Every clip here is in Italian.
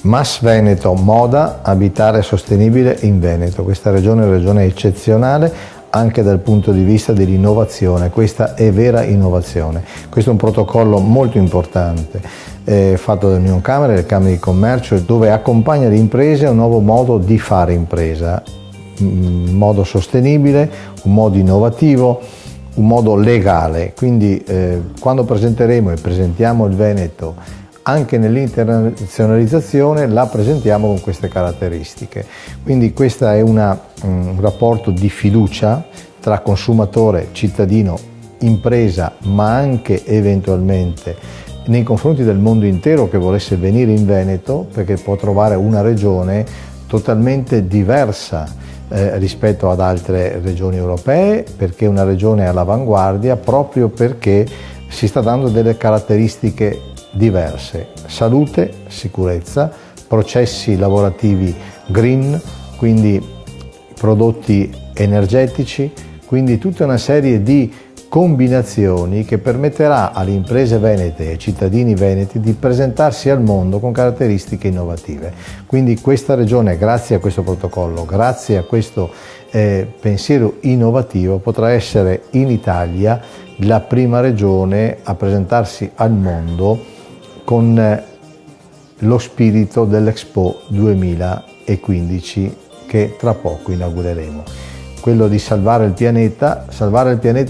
MAS Veneto, moda, abitare sostenibile in Veneto. Questa regione è una regione eccezionale anche dal punto di vista dell'innovazione, questa è vera innovazione. Questo è un protocollo molto importante fatto da Unioncamere e le Camere di Commercio, dove accompagna le imprese a un nuovo modo di fare impresa, un modo sostenibile, un modo innovativo, un modo legale. Quindi quando presenteremo e presentiamo il Veneto anche nell'internazionalizzazione, la presentiamo con queste caratteristiche. Quindi questo è un rapporto di fiducia tra consumatore, cittadino, impresa, ma anche eventualmente nei confronti del mondo intero che volesse venire in Veneto, perché può trovare una regione totalmente diversa rispetto ad altre regioni europee, perché è una regione all'avanguardia proprio perché si sta dando delle caratteristiche diverse: salute, sicurezza, processi lavorativi green, quindi prodotti energetici, quindi tutta una serie di combinazioni che permetterà alle imprese venete e ai cittadini veneti di presentarsi al mondo con caratteristiche innovative. Quindi questa regione, grazie a questo protocollo, grazie a questo pensiero innovativo, potrà essere in Italia la prima regione a presentarsi al mondo con lo spirito dell'Expo 2015 che tra poco inaugureremo. Quello di salvare il pianeta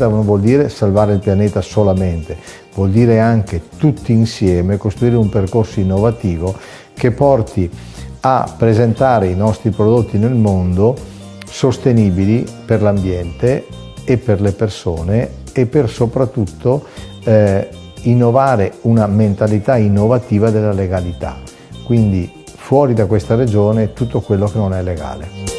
non vuol dire salvare il pianeta solamente, vuol dire anche tutti insieme costruire un percorso innovativo che porti a presentare i nostri prodotti nel mondo sostenibili per l'ambiente e per le persone e per soprattutto innovare una mentalità innovativa della legalità. Quindi fuori da questa regione tutto quello che non è legale.